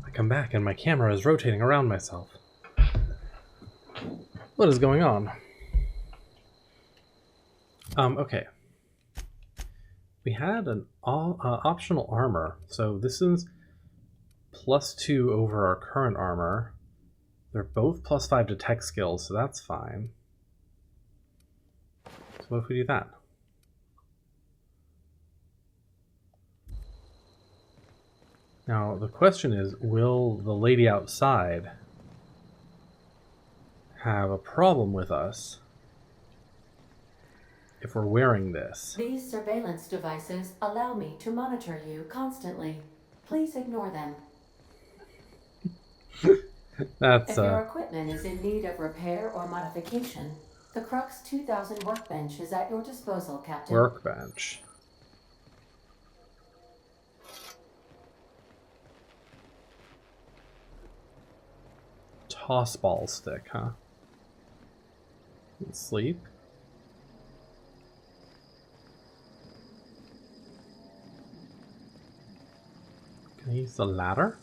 I come back and my camera is rotating around myself. What is going on? Okay. We had an optional armor, so this is +2 over our current armor. They're both +5 to tech skills, so that's fine. So what if we do that? Now, the question is, will the lady outside have a problem with us if we're wearing this? These surveillance devices allow me to monitor you constantly. Please ignore them. That's If your equipment is in need of repair or modification, the Crux 2000 workbench is at your disposal, Captain. workbench. Toss ball stick, huh? Sleep. Can I use the ladder?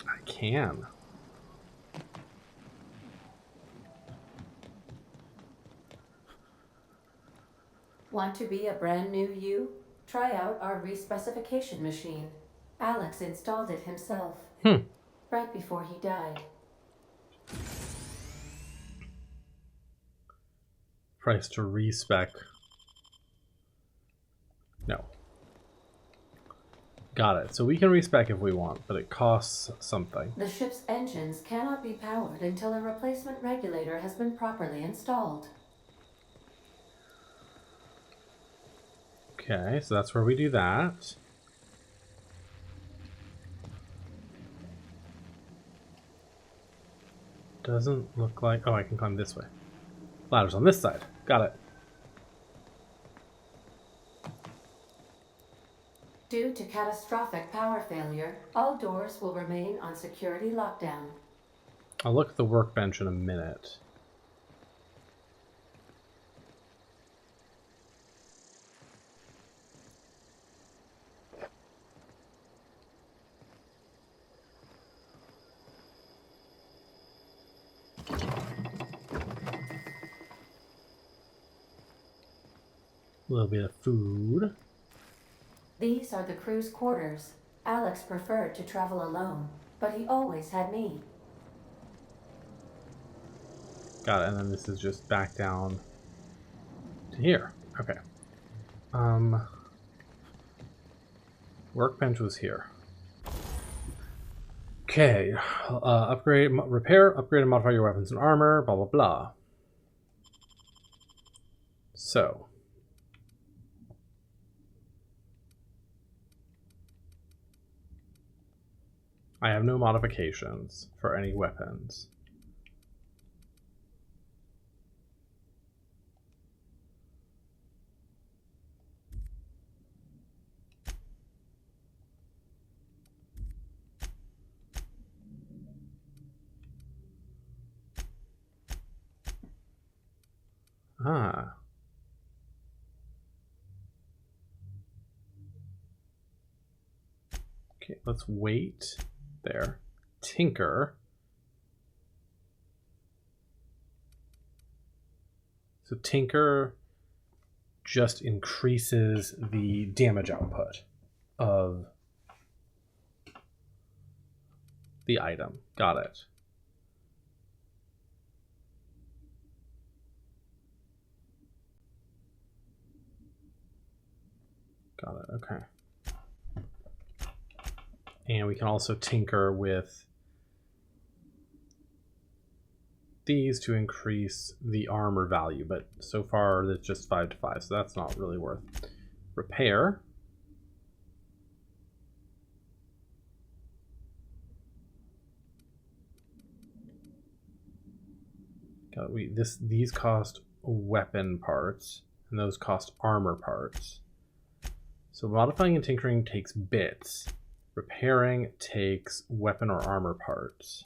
I can. Want to be a brand new you? Try out our respecification machine. Alex installed it himself. Right before he died. Price to respec. No. Got it. So we can respec if we want, but it costs something. The ship's engines cannot be powered until a replacement regulator has been properly installed. Okay, so that's where we do that. Doesn't look like... Oh, I can climb this way. Ladder's on this side. Got it. Due to catastrophic power failure, all doors will remain on security lockdown. I'll look at the workbench in a minute. A little bit of food. These are the crew's quarters. Alex preferred to travel alone, but he always had me. Got it, and then this is just back down to here. Okay. Workbench was here. Okay. Upgrade, repair, upgrade, and modify your weapons and armor, blah, blah, blah. So. I have no modifications for any weapons. Ah. Okay, let's wait there. Tinker. So Tinker just increases the damage output of the item. Got it. Got it, okay. And we can also tinker with these to increase the armor value, but so far it's just 5 to 5, so that's not really worth. Repair. These cost weapon parts, and those cost armor parts. So modifying and tinkering takes bits. Repairing takes weapon or armor parts.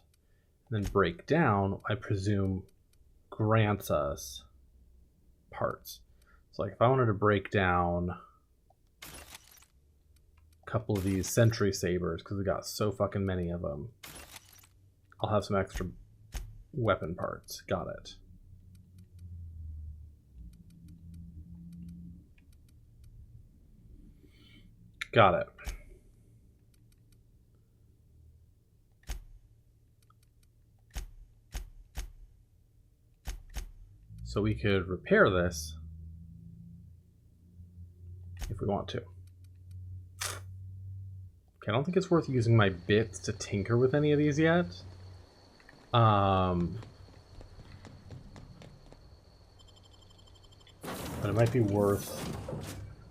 And then breakdown, I presume, grants us parts. So like if I wanted to break down couple of these sentry sabers because we got so fucking many of them. I'll have some extra weapon parts. Got it. Got it. So we could repair this if we want to. Okay, I don't think it's worth using my bits to tinker with any of these yet. But it might be worth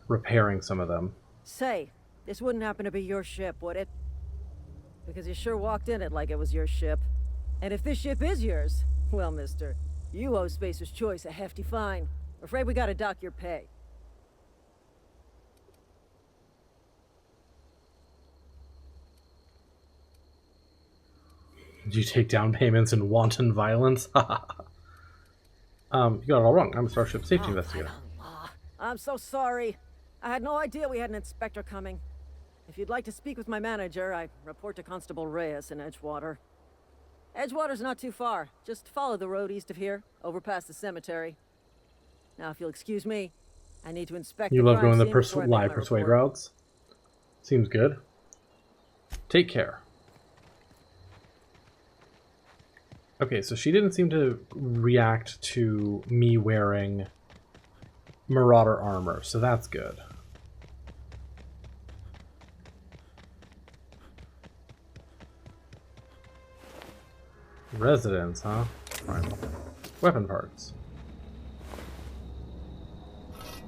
repairing some of them. Say, this wouldn't happen to be your ship, would it? Because you sure walked in it like it was your ship. And if this ship is yours, well, mister, you owe Spacer's Choice a hefty fine. Afraid we gotta dock your pay. Do you take down payments in wanton violence? You got it all wrong. I'm a Starship Safety Investigator. I'm so sorry. I had no idea we had an inspector coming. If you'd like to speak with my manager, I report to Constable Reyes in Edgewater. Edgewater's not too far. Just follow the road east of here, over past the cemetery. Now, if you'll excuse me, I need to inspect You the love crime going the scene before I make lie my persuade report. routes? Seems good. Take care. Okay, so she didn't seem to react to me wearing Marauder armor, so that's good. Residence, huh? Right. Weapon parts.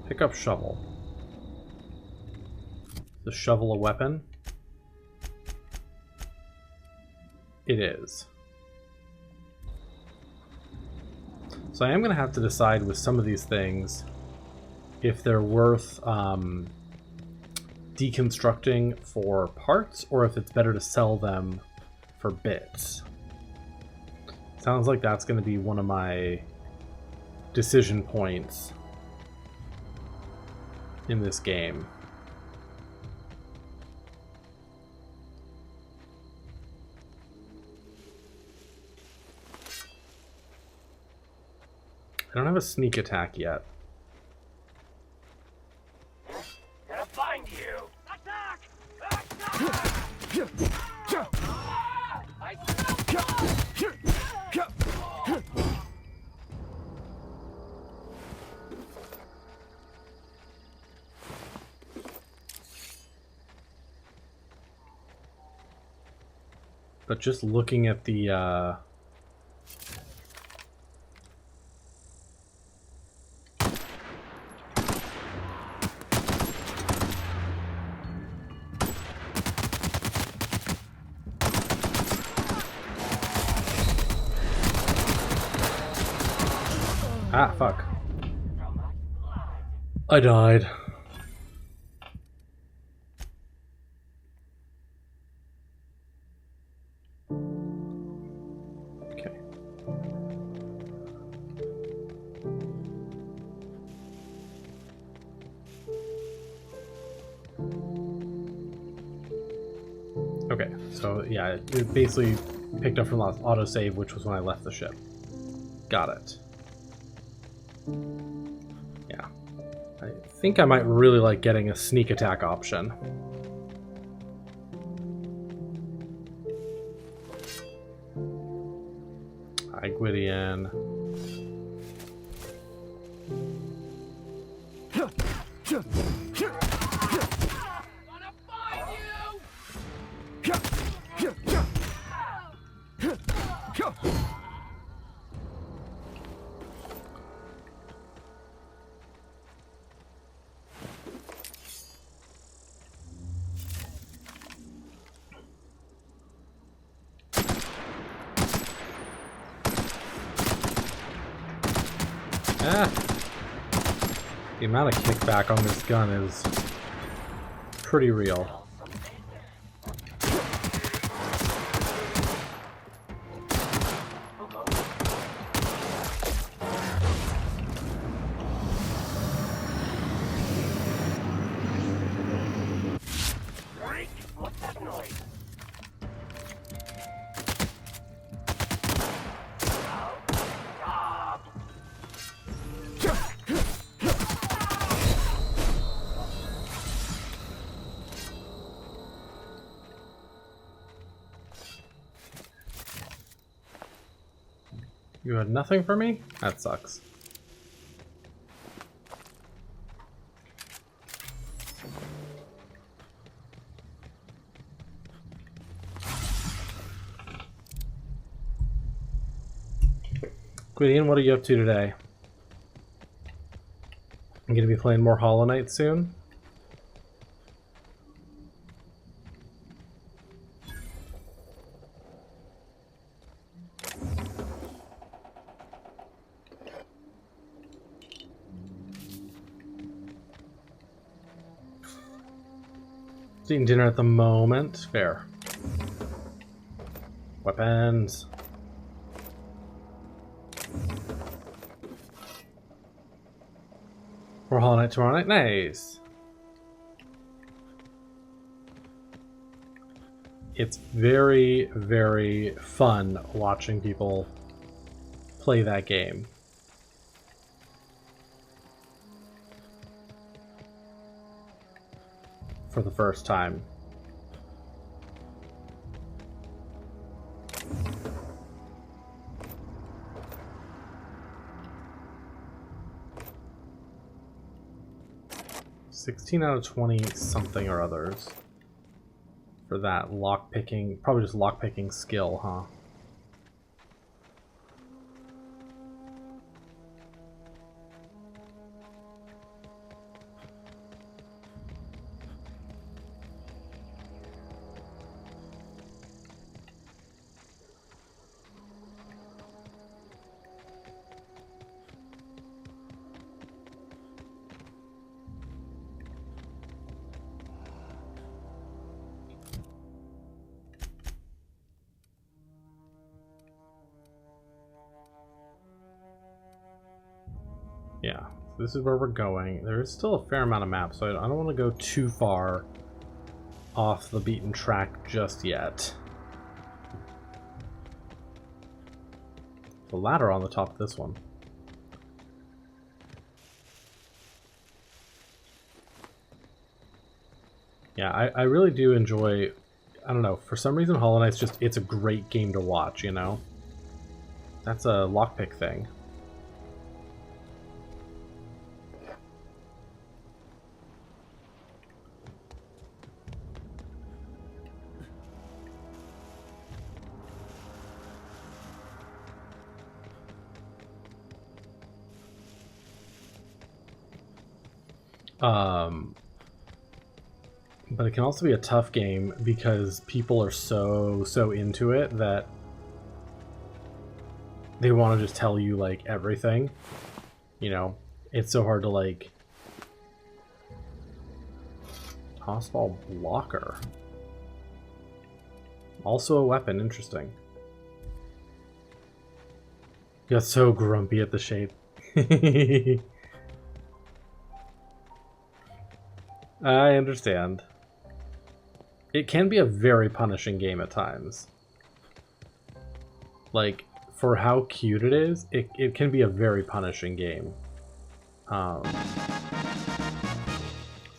Pick up shovel. Is the shovel a weapon? It is. So I am going to have to decide with some of these things if they're worth deconstructing for parts or if it's better to sell them for bits. Sounds like that's going to be one of my decision points in this game. I don't have a sneak attack yet. Gonna find you! Attack! But just looking at the ah, fuck. I died. Okay. Okay, so yeah, it basically picked up from last autosave, which was when I left the ship. Got it. Yeah. I think I might really like getting a sneak attack option. Hi, Gwydion. Ah. The amount of kickback on this gun is pretty real. What's that noise? Stop! You had nothing for me? That sucks. Gideon, what are you up to today? I'm gonna be playing more Hollow Knight soon. Just eating dinner at the moment. Fair. Weapons. For Hollow Knight tomorrow night. Nice. It's very, very fun watching people play that game. For the first time. $16 out of 20 something or others. For that lockpicking, probably just lockpicking skill, huh? Yeah, so this is where we're going. There is still a fair amount of maps, so I don't want to go too far off the beaten track just yet. The ladder on the top of this one. Yeah, I really do enjoy, I don't know, for some reason Hollow Knight's just, it's a great game to watch, you know? That's a lockpick thing. But it can also be a tough game because people are so into it that they want to just tell you like everything. You know, it's so hard to like Hossball blocker. Also a weapon, interesting. Got so grumpy at the shape. I understand. It can be a very punishing game at times. Like, for how cute it is, it can be a very punishing game. Some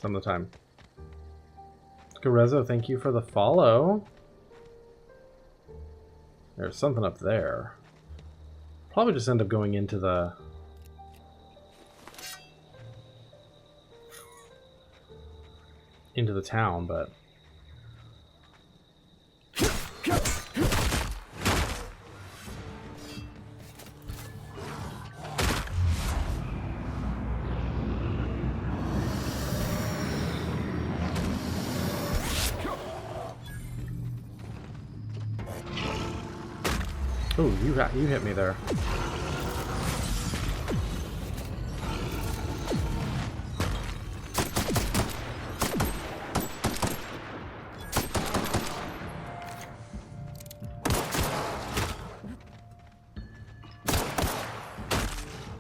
of the time. Garezo, thank you for the follow. There's something up there. Probably just end up going into the... into the town, but... Oh, you hit me there.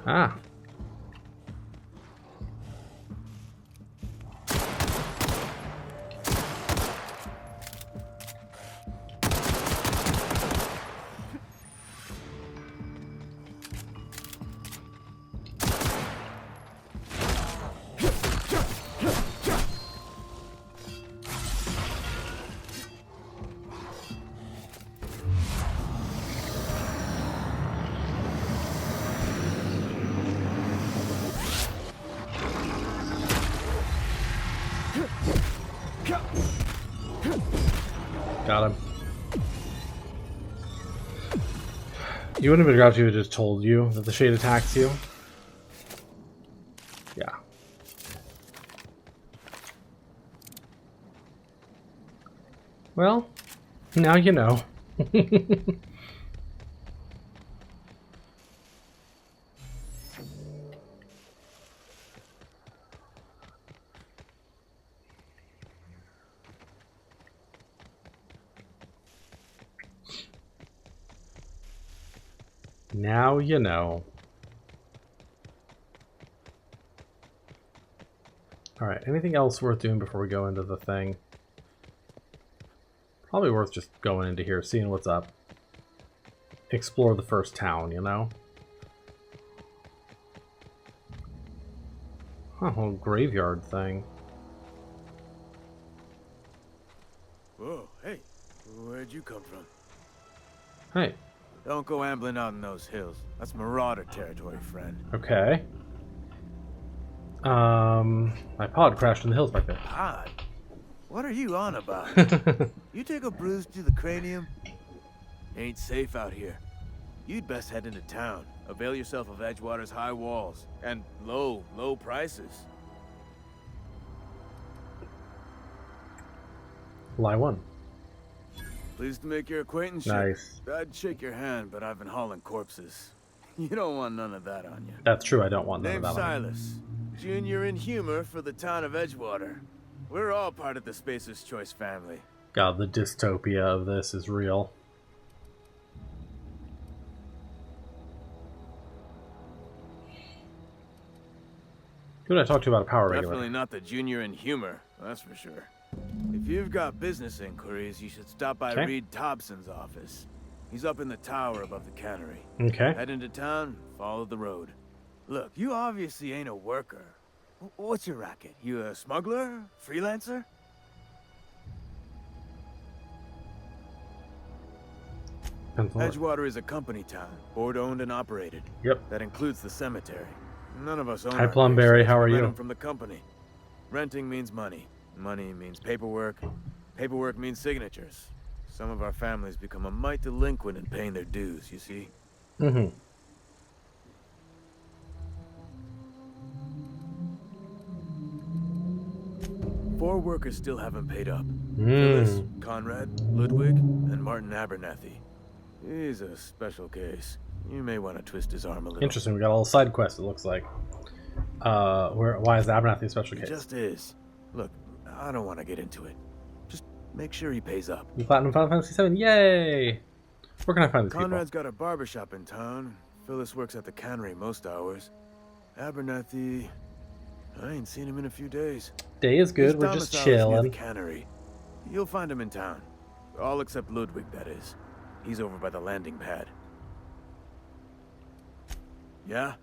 Ah. Got him. You wouldn't have been grouchy if it just told you that the shade attacks you. Yeah. Well, now you know. Now you know. Alright, anything else worth doing before we go into the thing? Probably worth just going into here, seeing what's up. Explore the first town, you know? Huh, whole graveyard thing. Whoa, hey, where'd you come from? Hey. Don't go ambling out in those hills. That's Marauder territory, friend. Okay. My pod crashed in the hills back there. Pod? What are you on about? You take a bruise to the cranium? Ain't safe out here. You'd best head into town. Avail yourself of Edgewater's high walls. And low prices. Lie one. Pleased to make your acquaintance. Nice. I'd shake your hand, but I've been hauling corpses. You don't want none of that on you. That's true, I don't want none of Name's that on me. Silas. Junior in humor for the town of Edgewater. We're all part of the Spacer's Choice family. God, the dystopia of this is real. Who did I talk to about a power regulator? Definitely not the junior in humor, that's for sure. If you've got business inquiries, you should stop by Reed Thompson's office. He's up in the tower above the Cannery. Okay. Head into town, follow the road. Look, you obviously ain't a worker. What's your racket? You a smuggler? Freelancer? Edgewater is a company town, board-owned and operated. Yep. That includes the cemetery. None of us own. Hi, Plumberry. How are you? From the company. Renting means money. Money means paperwork. Paperwork means signatures. Some of our families become a mite delinquent in paying their dues, you see? Mm-hmm. Four workers still haven't paid up. Phyllis, Conrad, Ludwig, and Martin Abernathy. He's a special case. You may want to twist his arm a little. Interesting. We got a little side quest, it looks like. Why is the Abernathy a special case? It just is. Look, I don't want to get into it. Just make sure he pays up. Platinum Final Fantasy 7. Yay! Where can I find these Conrad's people? got a barbershop in town. Phyllis works at the Cannery most hours. Abernathy, I ain't seen him in a few days. Day is good. His We're just domicile is near the chilling. Cannery. You'll find him in town. All except Ludwig, that is. He's over by the landing pad. Yeah?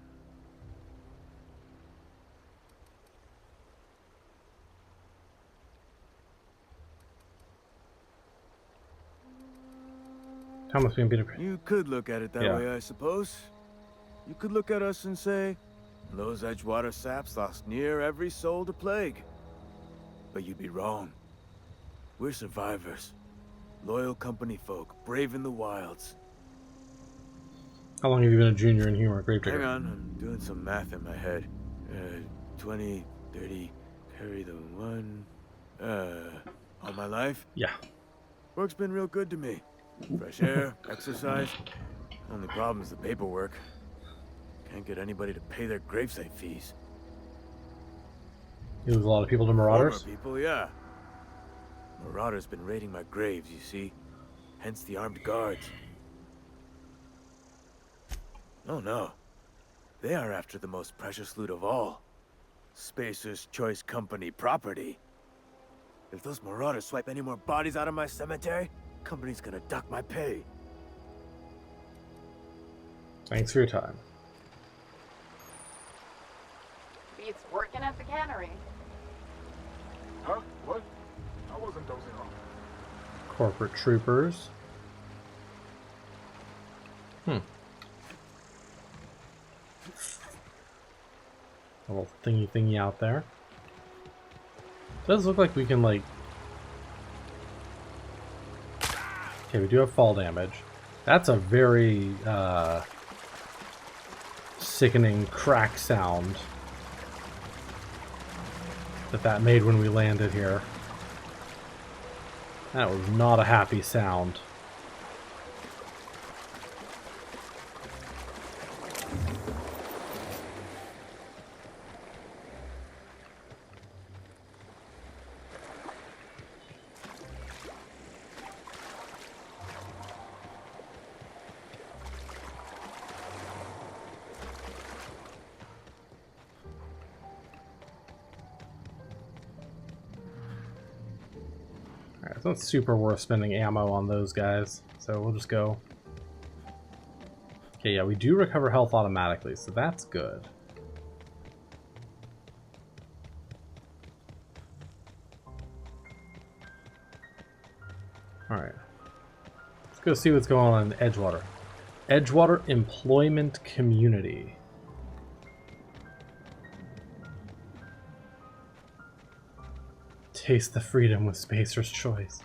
Thomas being Peter. You could look at it that way, I suppose. You could look at us and say, those Edgewater saps lost near every soul to plague. But you'd be wrong. We're survivors. Loyal company folk, brave in the wilds. How long have you been a junior in humor, Gravedigger? Hang on, I'm doing some math in my head. 20, 30, carry the one. All my life? Yeah. Work's been real good to me. Fresh air, exercise. Only problem is the paperwork. Can't get anybody to pay their gravesite fees. You lose a lot of people to marauders? Former people, yeah. Marauders been raiding my graves, you see. Hence the armed guards. Oh no. They are after the most precious loot of all. Spacer's Choice Company property. If those marauders swipe any more bodies out of my cemetery, company's gonna duck my pay. Thanks for your time. Beats working at the cannery. Huh? What? I wasn't dozing off. Corporate troopers. A little thingy out there. Does look like we can, like, Okay, we do have fall damage. That's a very sickening crack sound that made when we landed here. That was not a happy sound. Alright, it's not super worth spending ammo on those guys, so we'll just go. Okay, yeah, we do recover health automatically, so that's good. Alright. Let's go see what's going on in Edgewater. Edgewater Employment Community. Taste the freedom with Spacer's Choice.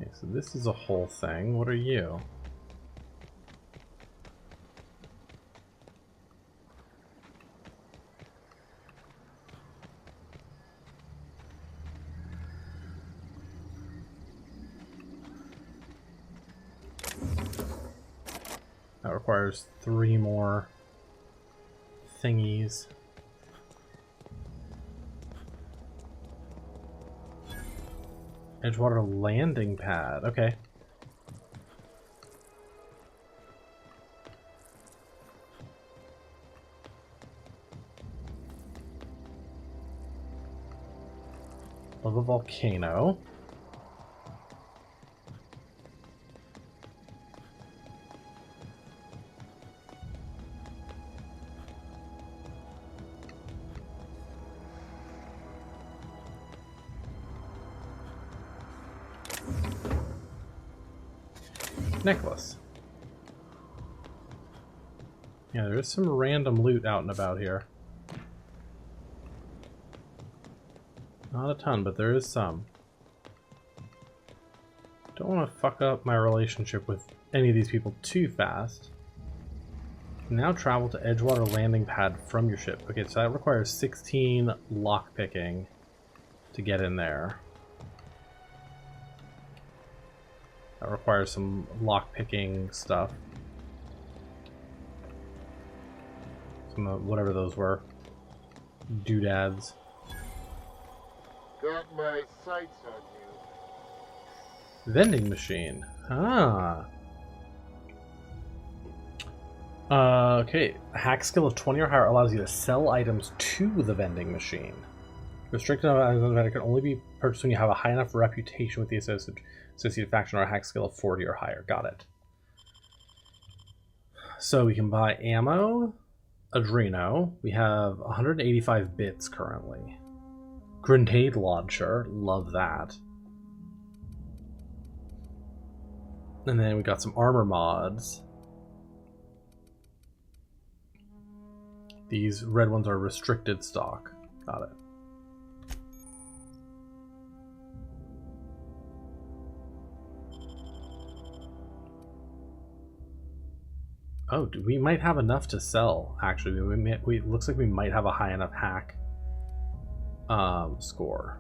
Okay, so this is a whole thing. What are you? That requires 3 more thingies. Edgewater landing pad. Okay. Love a volcano. Necklace. Yeah, there is some random loot out and about here. Not a ton, but there is some. Don't want to fuck up my relationship with any of these people too fast. Now travel to Edgewater landing pad from your ship. Okay, so that requires 16 lockpicking to get in there. That requires some lockpicking stuff. Some of whatever those were. Doodads. Got my sights on you. Vending machine. Ah. Okay. A hack skill of 20 or higher allows you to sell items to the vending machine. Restricted items on the vendor can only be purchased when you have a high enough reputation with the associated faction or a hack skill of 40 or higher. Got it. So we can buy ammo, Adreno. We have 185 bits currently. Grenade launcher. Love that. And then we got some armor mods. These red ones are restricted stock. Got it. Oh, we might have enough to sell, actually. It looks like we might have a high enough hack score.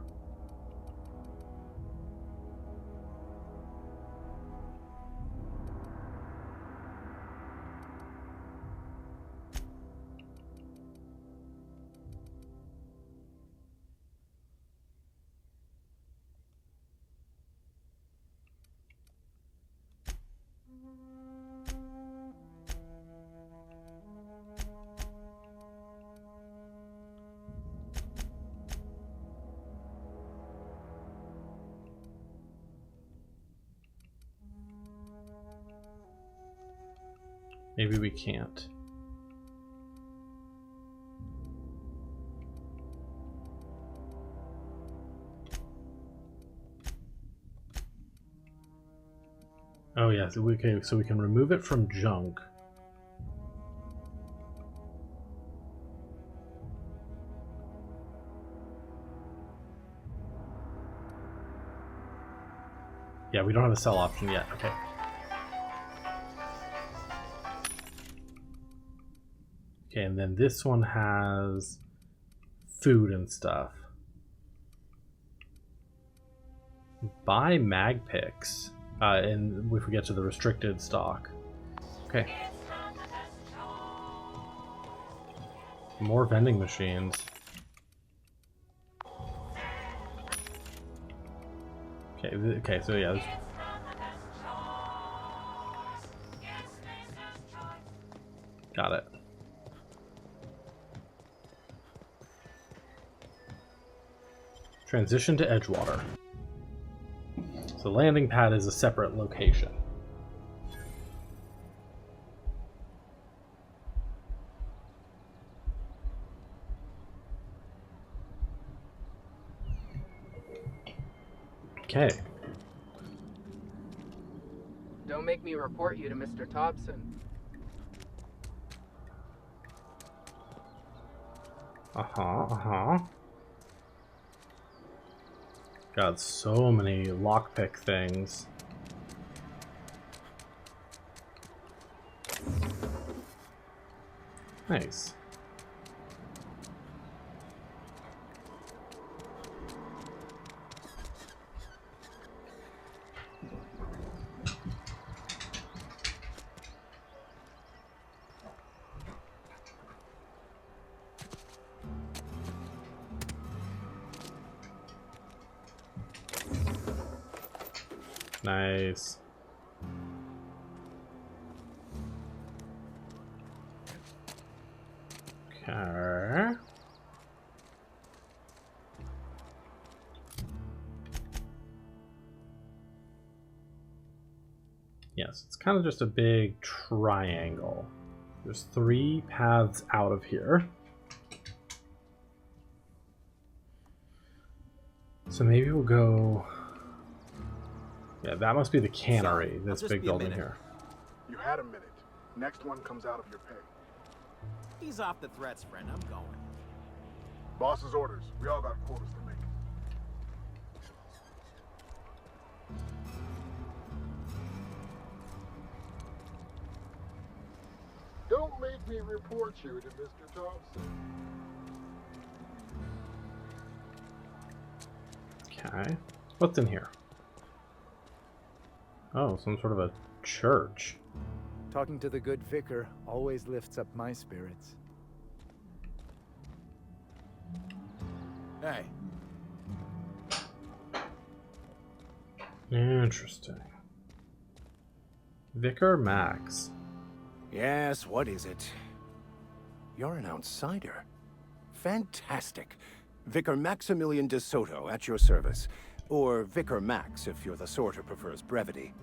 Maybe we can't. Oh yeah, so we can remove it from junk. Yeah, we don't have a sell option yet. Okay. Okay, and then this one has food and stuff. Buy mag picks. And we forget to the restricted stock. Okay. More vending machines. Okay, so yeah. Got it. Transition to Edgewater. So landing pad is a separate location. Okay. Don't make me report you to Mr. Thompson. Got so many lockpick things. Nice. Nice. Okay. Yes, it's kind of just a big triangle. There's 3 paths out of here. So maybe we'll go... Yeah, that must be the Cannery, this big building here. You had a minute. Next one comes out of your pay. Ease off the threats, friend. I'm going. Boss's orders. We all got quotas to make. Don't make me report you to Mr. Thompson. Okay. What's in here? Oh, some sort of a church. Talking to the good vicar always lifts up my spirits. Hey. Interesting. Vicar Max. Yes, what is it? You're an outsider. Fantastic. Vicar Maximilian de Soto at your service. Or Vicar Max if you're the sort who prefers brevity.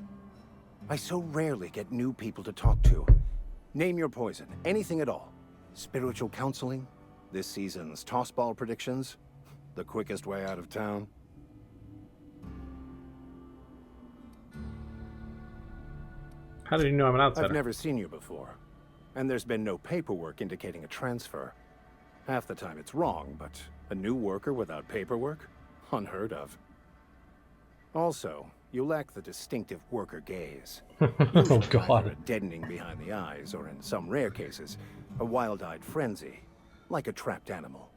I so rarely get new people to talk to. Name your poison, anything at all. Spiritual counseling? This season's tossball predictions? The quickest way out of town? How did you know I'm an outsider? I've never seen you before. And there's been no paperwork indicating a transfer. Half the time it's wrong, but a new worker without paperwork? Unheard of. Also, you lack the distinctive worker gaze. Oh god. Either a deadening behind the eyes, or in some rare cases, a wild-eyed frenzy, like a trapped animal.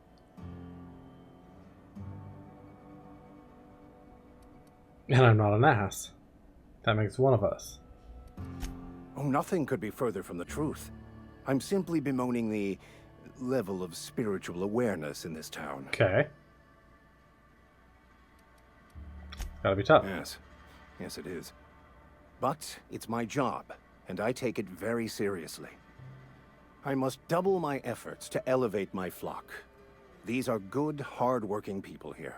And I'm not an ass. That makes one of us. Oh, nothing could be further from the truth. I'm simply bemoaning the level of spiritual awareness in this town. Okay. Gotta be tough. Yes. Yes, it is. But it's my job, and I take it very seriously. I must double my efforts to elevate my flock. These are good, hard-working people here.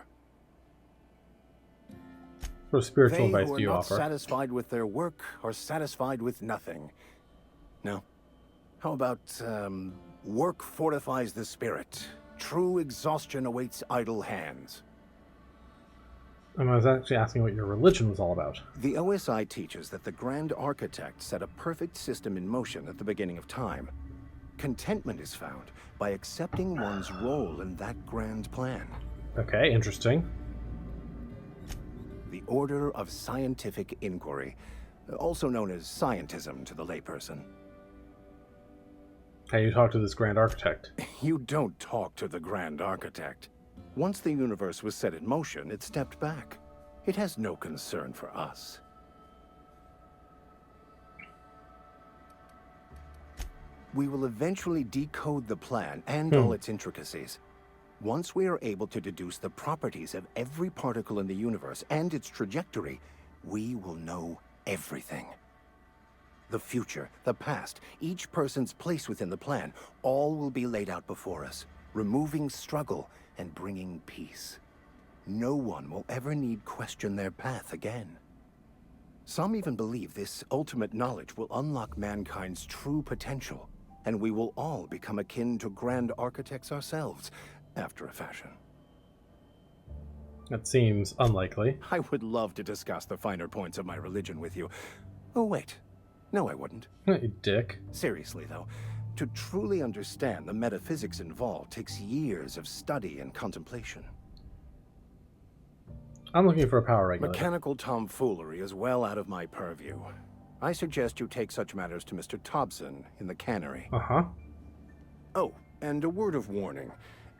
What spiritual They advice who are do you not offer? satisfied with their work are satisfied with nothing. No. How about, work fortifies the spirit. True exhaustion awaits idle hands. I was actually asking what your religion was all about. The OSI teaches that the Grand Architect set a perfect system in motion at the beginning of time. Contentment is found by accepting one's role in that grand plan. Okay, interesting. The Order of Scientific Inquiry, also known as scientism to the layperson. How you talk to this Grand Architect? You don't talk to the Grand Architect. Once the universe was set in motion, it stepped back. It has no concern for us. We will eventually decode the plan and all its intricacies. Once we are able to deduce the properties of every particle in the universe and its trajectory, we will know everything. The future, the past, each person's place within the plan, all will be laid out before us, removing struggle and bringing peace. No one will ever need question their path again. Some even believe this ultimate knowledge will unlock mankind's true potential, and we will all become akin to Grand Architects ourselves, after a fashion. That seems unlikely. I would love to discuss the finer points of my religion with you. Oh, wait. No, I wouldn't. You dick. Seriously, though, to truly understand the metaphysics involved takes years of study and contemplation. I'm looking for a power regulator. Mechanical tomfoolery is well out of my purview. I suggest you take such matters to Mr. Thompson in the Cannery. Uh-huh. Oh, and a word of warning.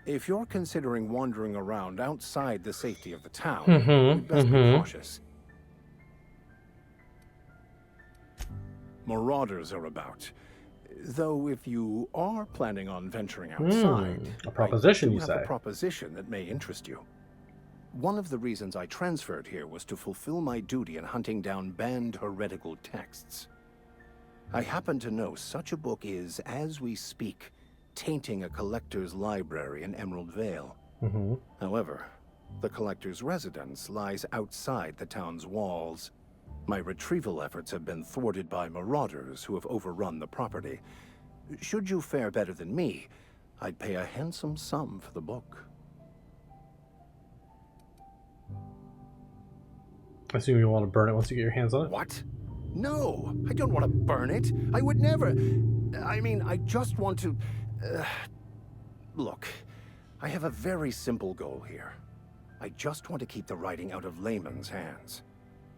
If you're considering wandering around outside the safety of the town, you'd best be cautious. Marauders are about. Though if you are planning on venturing outside... a proposition, you I say? have a proposition that may interest you. One of the reasons I transferred here was to fulfill my duty in hunting down banned heretical texts. I happen to know such a book is, as we speak, tainting a collector's library in Emerald Vale. However, the collector's residence lies outside the town's walls. My retrieval efforts have been thwarted by marauders who have overrun the property. Should you fare better than me, I'd pay a handsome sum for the book. I assume you want to burn it once you get your hands on it? What? No, I don't want to burn it. I would never. I mean, I just want to... Look, I have a very simple goal here. I just want to keep the writing out of layman's hands.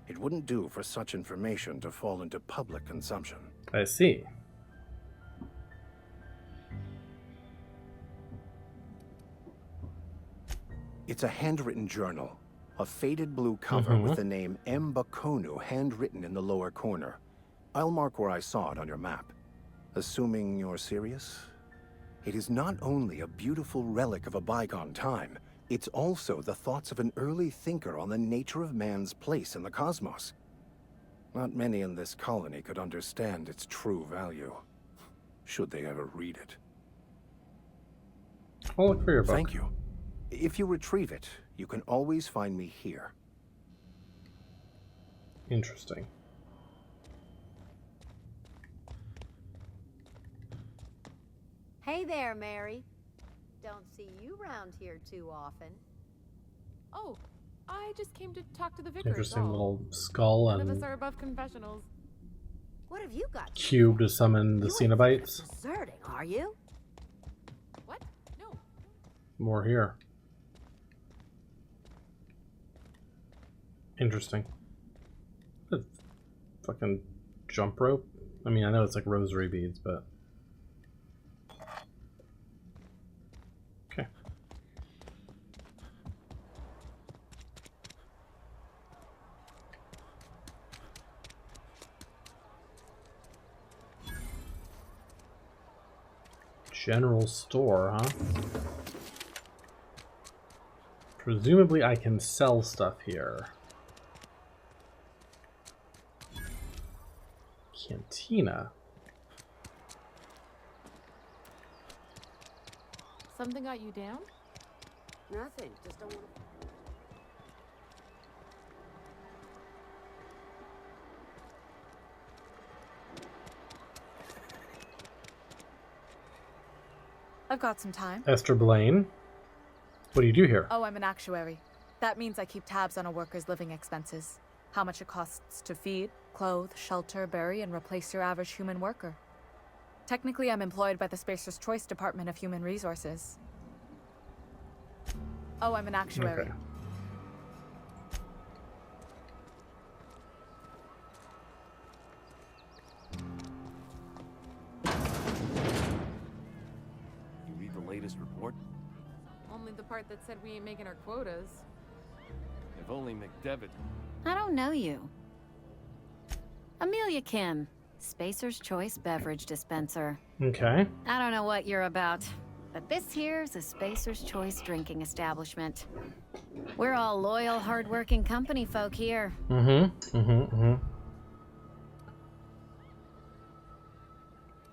It wouldn't do for such information to fall into public consumption. I see. It's a handwritten journal. A faded blue cover with the name Mbakonu handwritten in the lower corner. I'll mark where I saw it on your map. Assuming you're serious? It is not only a beautiful relic of a bygone time, it's also the thoughts of an early thinker on the nature of man's place in the cosmos. Not many in this colony could understand its true value, should they ever read it. I'll look for your book. Thank you. If you retrieve it, you can always find me here. Interesting. Hey there, Mary. Don't see you around here too often. Oh, I just came to talk to the vicar. Interesting little skull None of us and are above confessionals. What have you got? cube to summon the Cenobites. Deserting, are you? What? No. More here. Interesting. A fucking jump rope? I mean, I know it's like rosary beads, but... Okay. General store, huh? Presumably I can sell stuff here. Cantina. Something got you down? Nothing. Just don't want to... I've got some time. Esther Blaine. What do you do here? Oh, I'm an actuary. That means I keep tabs on a worker's living expenses. How much it costs to feed, clothe, shelter, bury, and replace your average human worker. Technically, I'm employed by the Spacer's Choice Department of Human Resources. Oh, I'm an actuary. Okay. You read the latest report? Only the part that said we ain't making our quotas. If only McDevitt. I don't know you. Amelia Kim, Spacer's Choice Beverage Dispenser. Okay. I don't know what you're about, but this here's a Spacer's Choice drinking establishment. We're all loyal, hard-working company folk here. And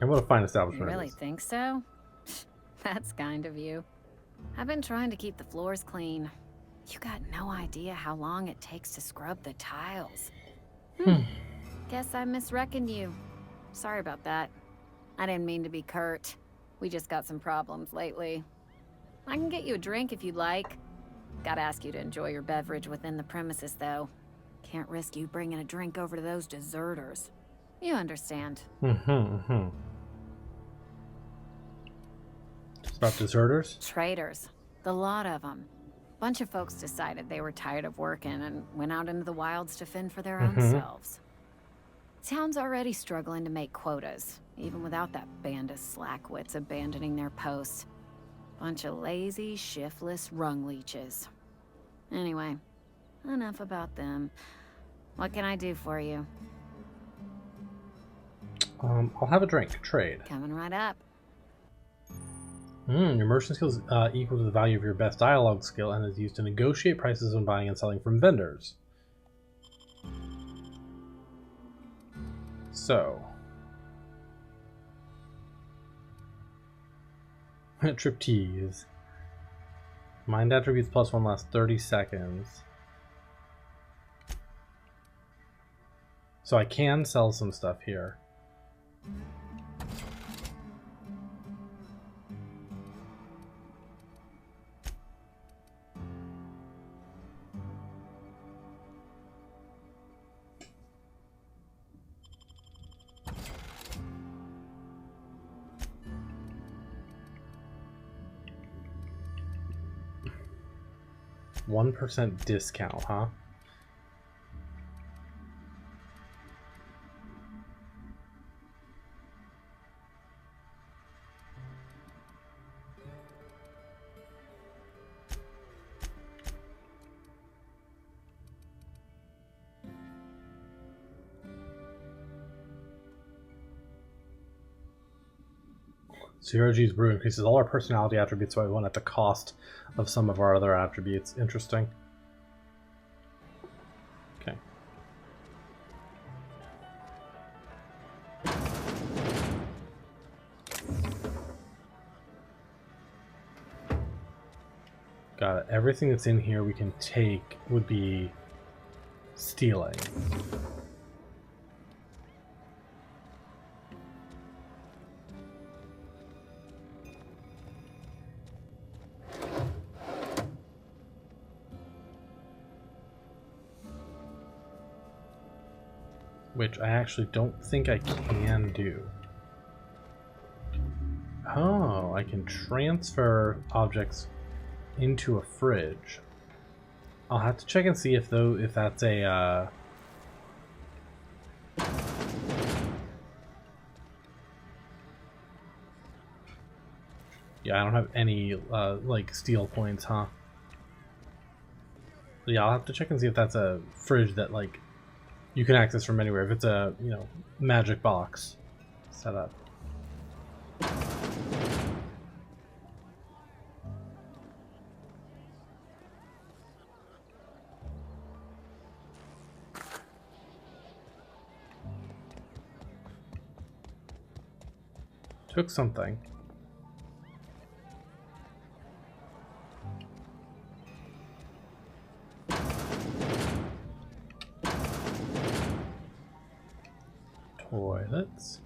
what a fine You establishment really it is. think so? That's kind of you. I've been trying to keep the floors clean. You got no idea how long it takes to scrub the tiles. Guess I misreckoned you. Sorry about that. I didn't mean to be curt. We just got some problems lately. I can get you a drink if you'd like. Gotta ask you to enjoy your beverage within the premises, though. Can't risk you bringing a drink over to those deserters. You understand. It's about deserters? Traitors. The lot of them. Bunch of folks decided they were tired of working and went out into the wilds to fend for their own selves. Town's already struggling to make quotas, even without that band of slackwits abandoning their posts. Bunch of lazy, shiftless rung leeches. Anyway, enough about them. What can I do for you? I'll have a drink. Trade. Coming right up. Your merchant skill is equal to the value of your best dialogue skill and is used to negotiate prices when buying and selling from vendors. So. Triptease. Mind attributes +1 lasts 30 seconds. So I can sell some stuff here. %1 discount, huh? CRG's brew increases all our personality attributes by 1 at the cost of some of our other attributes. Interesting. Okay. Got it. Everything that's in here we can take would be stealing. Which I actually don't think I can do. Oh, I can transfer objects into a fridge. I'll have to check and see if that's a yeah, I don't have any like steel points, huh? Yeah, I'll have to check and see if that's a fridge that like you can access from anywhere. If it's a, you know, magic box setup. Took something. Toilets.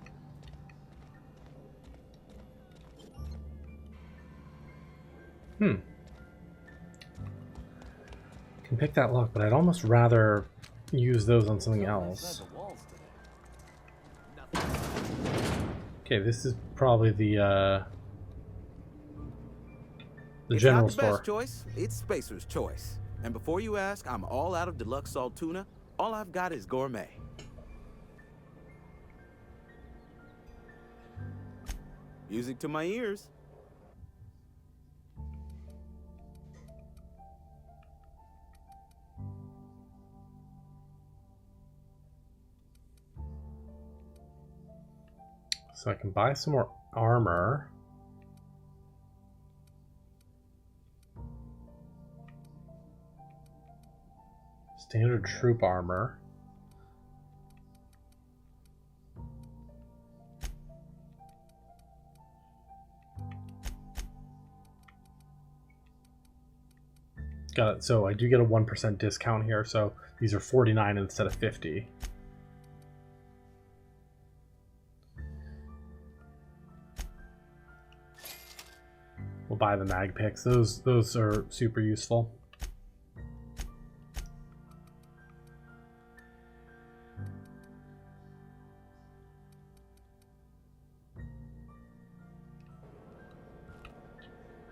pick that lock, but I'd almost rather use those on something else. Okay, this is probably the general It's not the store. best choice, it's Spacer's choice. And before you ask, I'm all out of deluxe salt tuna. All I've got is gourmet. Music to my ears. So I can buy some more armor. Standard troop armor. Got it. So I do get a 1% discount here. So these are 49 instead of 50. We'll buy the mag picks. Those are super useful.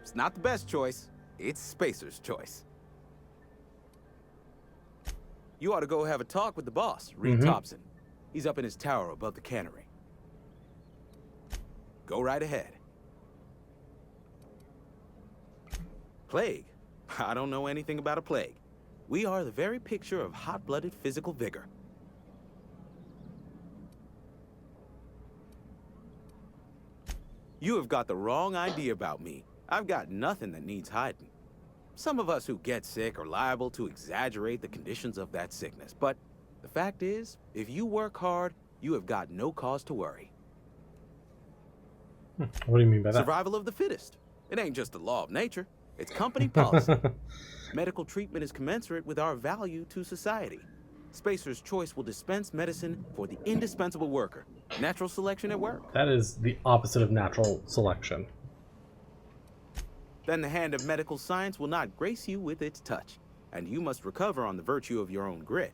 It's not the best choice, it's Spacer's choice. You ought to go have a talk with the boss, Reed Thompson. He's up in his tower above the Cannery. Go right ahead. Plague? I don't know anything about a plague. We are the very picture of hot-blooded physical vigor. You have got the wrong idea about me. I've got nothing that needs hiding. Some of us who get sick are liable to exaggerate the conditions of that sickness, but the fact is, if you work hard, you have got no cause to worry. What do you mean by that? Survival of the fittest. It ain't just a law of nature, it's company policy. Medical treatment is commensurate with our value to society. Spacer's Choice will dispense medicine for the indispensable worker. Natural selection at work. That is the opposite of natural selection. Then the hand of medical science will not grace you with its touch, and you must recover on the virtue of your own grit.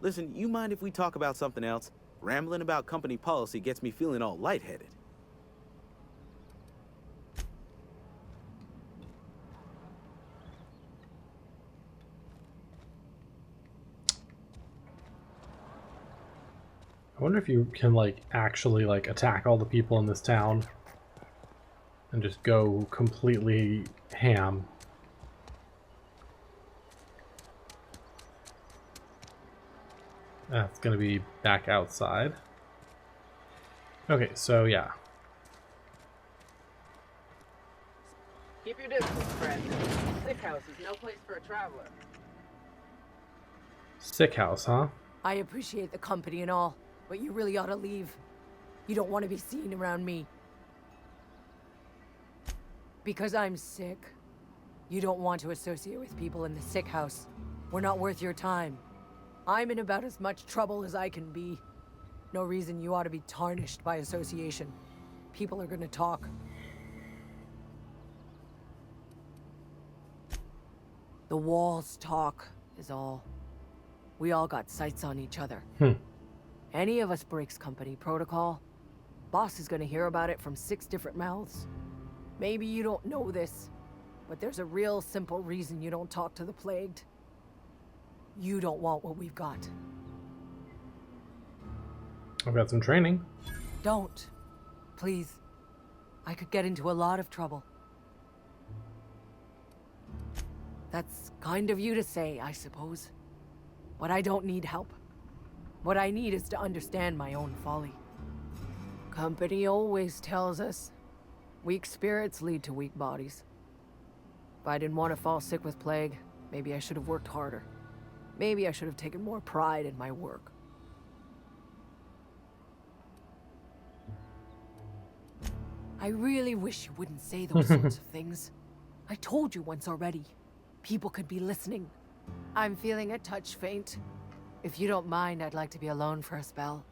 Listen, you mind if we talk about something else? Rambling about company policy gets me feeling all lightheaded. I wonder if you can like actually like attack all the people in this town and just go completely ham. That's gonna be back outside. Okay, so yeah. Keep your distance, friend. Sick house is no place for a traveler. Sick house, huh? I appreciate the company and all, but you really ought to leave. You don't want to be seen around me. Because I'm sick. You don't want to associate with people in the sick house. We're not worth your time. I'm in about as much trouble as I can be. No reason you ought to be tarnished by association. People are gonna talk. The walls talk, is all. We all got sights on each other. Any of us breaks company protocol, boss is gonna hear about it from 6 different mouths. Maybe you don't know this, but there's a real simple reason you don't talk to the plagued. You don't want what we've got. I've got some training. Don't. Please. I could get into a lot of trouble. That's kind of you to say, I suppose. But I don't need help. What I need is to understand my own folly. Company always tells us, weak spirits lead to weak bodies. If I didn't want to fall sick with plague, maybe I should have worked harder. Maybe I should have taken more pride in my work. I really wish you wouldn't say those sorts of things. I told you once already. People could be listening. I'm feeling a touch faint. If you don't mind, I'd like to be alone for a spell.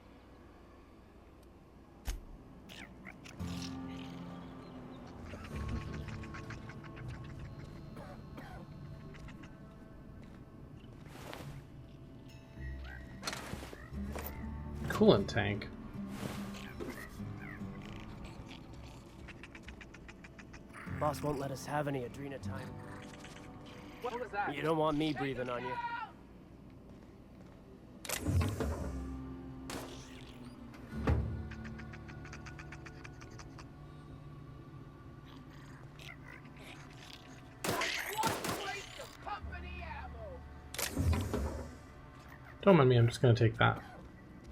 coolant tank. Boss won't let us have any Adrena time. What was that? You don't want me breathing on you. Don't mind me, I'm just gonna take that.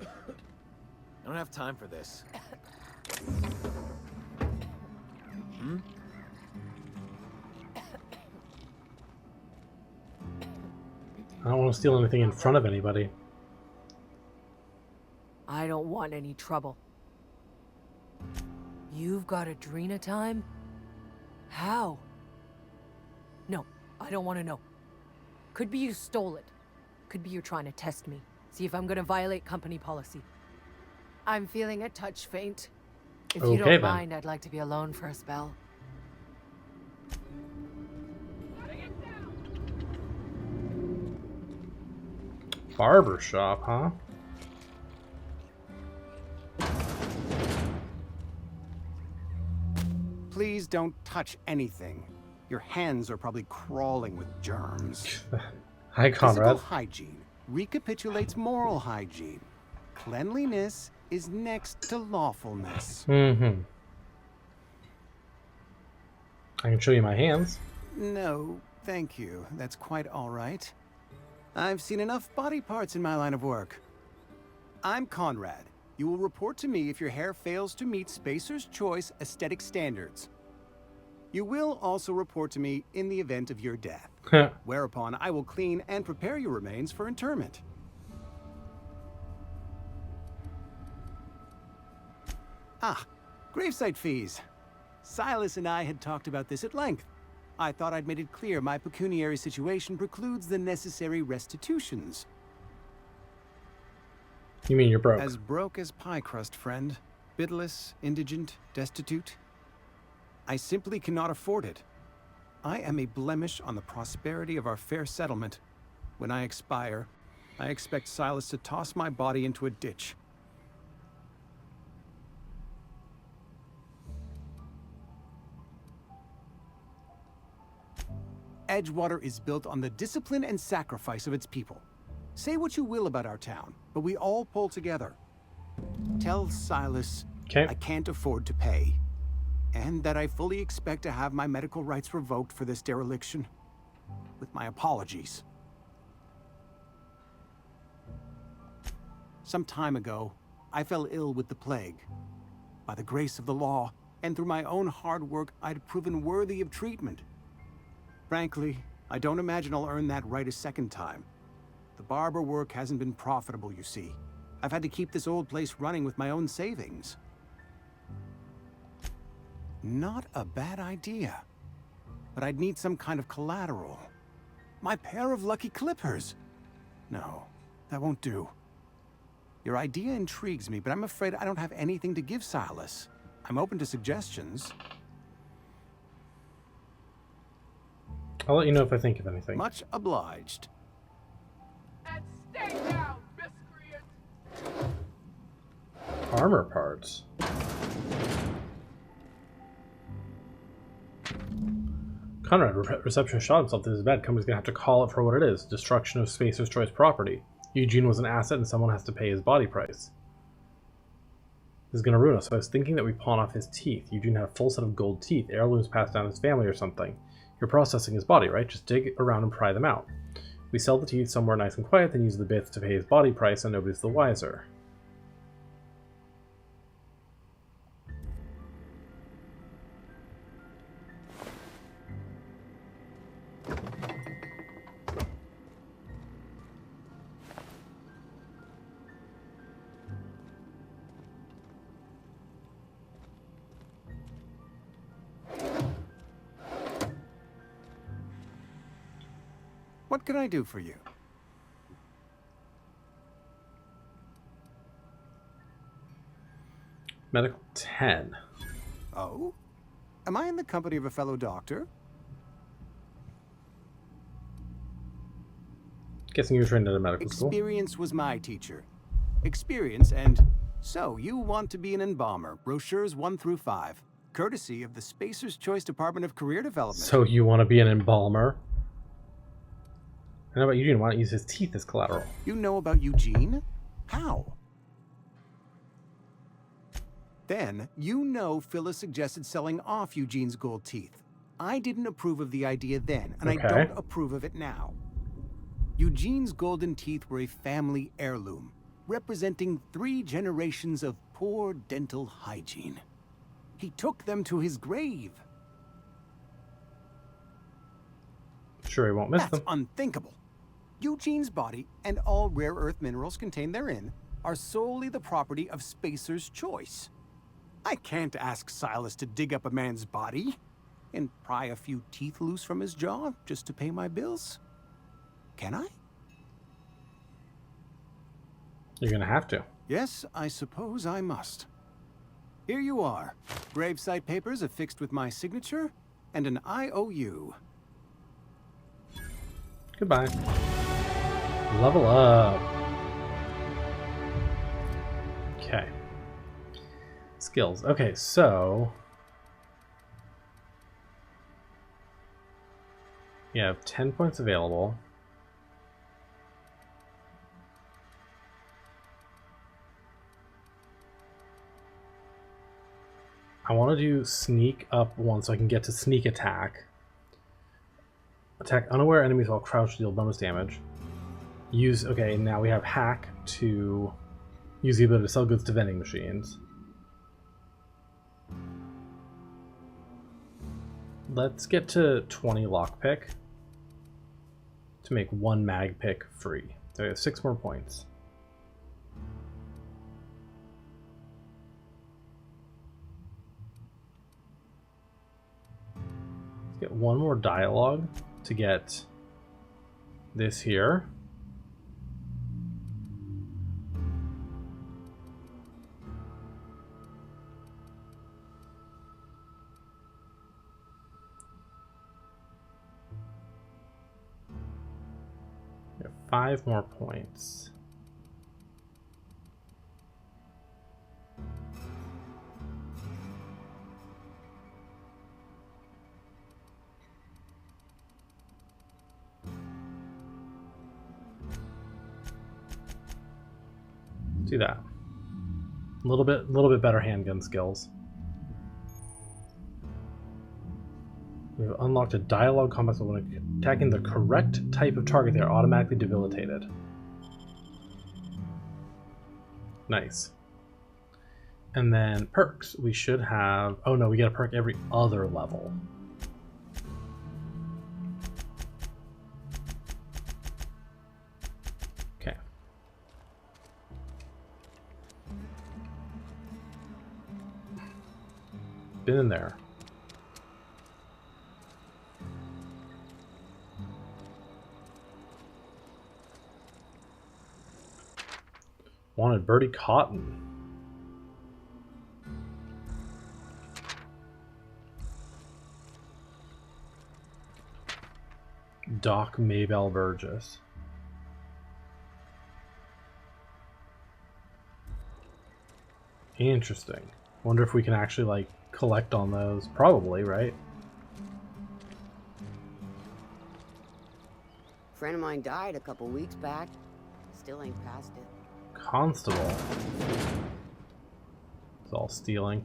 I don't have time for this. Hmm? I don't want to steal anything in front of anybody. I don't want any trouble. You've got Adrena time? How? No, I don't want to know. Could be you stole it. Could be you're trying to test me. See if I'm gonna violate company policy. I'm feeling a touch faint. If you don't mind, I'd like to be alone for a spell. Barber shop, huh? Please don't touch anything. Your hands are probably crawling with germs. Hi, Conrad. Physical hygiene recapitulates moral hygiene. Cleanliness is next to lawfulness. Mm-hmm. I can show you my hands. No, thank you. That's quite all right. I've seen enough body parts in my line of work. I'm Conrad. You will report to me if your hair fails to meet Spacer's Choice aesthetic standards. You will also report to me in the event of your death, whereupon I will clean and prepare your remains for interment. Ah, gravesite fees. Silas and I had talked about this at length. I thought I'd made it clear my pecuniary situation precludes the necessary restitutions. You mean you're broke? As broke as pie crust, friend. Bidless, indigent, destitute. I simply cannot afford it. I am a blemish on the prosperity of our fair settlement. When I expire, I expect Silas to toss my body into a ditch. Edgewater is built on the discipline and sacrifice of its people. Say what you will about our town, but we all pull together. Tell Silas I can't afford to pay, and that I fully expect to have my medical rights revoked for this dereliction. With my apologies. Some time ago, I fell ill with the plague. By the grace of the law, and through my own hard work, I'd proven worthy of treatment. Frankly, I don't imagine I'll earn that right a second time. The barber work hasn't been profitable, you see. I've had to keep this old place running with my own savings. Not a bad idea. But I'd need some kind of collateral. My pair of lucky clippers. No, that won't do. Your idea intrigues me, but I'm afraid I don't have anything to give Silas. I'm open to suggestions. I'll let you know if I think of anything. Much obliged. And stay down, miscreant! Armor parts. Conrad, receptionist shot himself in his bed. Company's gonna have to call it for what it is. Destruction of Spacer's Choice property. Eugene was an asset and someone has to pay his body price. This is gonna ruin us. So I was thinking that we pawn off his teeth. Eugene had a full set of gold teeth. Heirlooms passed down his family or something. You're processing his body, right? Just dig around and pry them out. We sell the teeth somewhere nice and quiet, then use the bits to pay his body price, and nobody's the wiser. What can I do for you? Medical 10. Oh? Am I in the company of a fellow doctor? Guessing you were trained at a medical school. Experience was my teacher. experience, and so you want to be an embalmer. Brochures 1 through 5, courtesy of the Spacer's Choice Department of Career Development. So you want to be an embalmer? I know about Eugene. Why not use his teeth as collateral? You know about Eugene? How? Then, you know Phyllis suggested selling off Eugene's gold teeth. I didn't approve of the idea then, and I don't approve of it now. Eugene's golden teeth were a family heirloom, representing 3 generations of poor dental hygiene. He took them to his grave. Sure, he won't miss them. That's unthinkable. Eugene's body and all rare earth minerals contained therein are solely the property of Spacer's Choice. I can't ask Silas to dig up a man's body and pry a few teeth loose from his jaw just to pay my bills. Can I? You're gonna have to. Yes, I suppose I must. Here you are. Gravesite papers affixed with my signature and an IOU. Goodbye. Level up. Okay. Skills. Okay, so you have 10 points available. I want to do sneak up 1 so I can get to sneak attack. Attack unaware enemies while crouched, deal bonus damage. Use, okay, now we have hack to use the ability to sell goods to vending machines. Let's get to 20 lockpick to make 1 mag pick free. So we have 6 more points. Let's get 1 more dialogue to get this here. We have 5 more points. Do that. A little bit better handgun skills. We've unlocked a dialogue combat so when attacking the correct type of target, they are automatically debilitated. Nice. And then perks. We should have... Oh no, we get a perk every other level. Okay. Been in there. Wanted Bertie Cotton. Doc Maybell Burgess. Interesting. Wonder if we can actually, like, collect on those. Probably, right? Friend of mine died a couple weeks back. Still ain't past it. Constable. It's all stealing.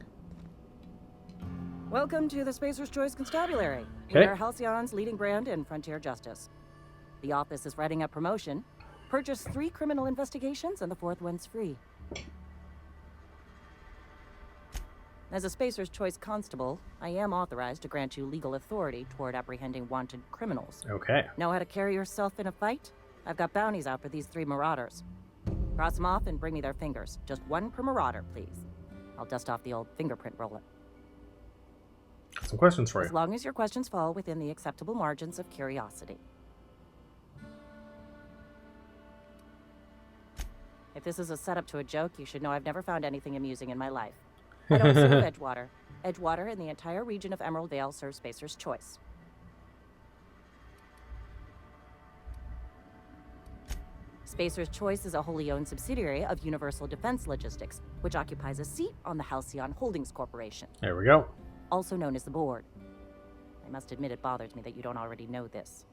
Welcome to the Spacer's Choice Constabulary. Okay. We are Halcyon's leading brand in frontier justice. The office is writing up promotion. Purchase 3 criminal investigations and the 4th one's free. As a Spacer's Choice Constable, I am authorized to grant you legal authority toward apprehending wanted criminals. Okay. Know how to carry yourself in a fight? I've got bounties out for these 3 marauders. Cross them off and bring me their fingers. Just 1 per marauder, please. I'll dust off the old fingerprint roller. Some questions for you. As long as your questions fall within the acceptable margins of curiosity. If this is a setup to a joke, you should know I've never found anything amusing in my life. I don't serve Edgewater. Edgewater and the entire region of Emerald Vale serve Spacer's Choice. Spacer's Choice is a wholly owned subsidiary of Universal Defense Logistics, which occupies a seat on the Halcyon Holdings Corporation. There we go. Also known as the board. I must admit it bothers me that you don't already know this.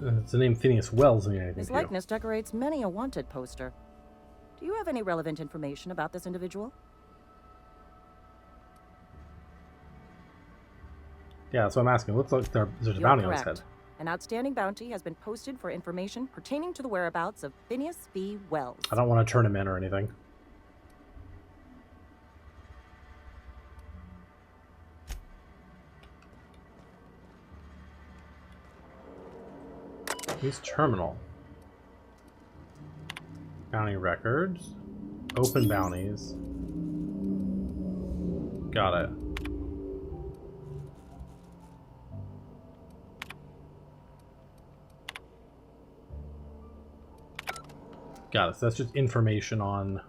Does the name Phineas Wells mean anything His to you? likeness decorates many a wanted poster. Do you have any relevant information about this individual? Yeah, that's what I'm asking. Looks like there's a You're bounty on his correct. head. An outstanding bounty has been posted for information pertaining to the whereabouts of Phineas V. Wells. I don't want to turn him in or anything. Use terminal. Bounty records. Open bounties. Got it. Got it. So that's just information on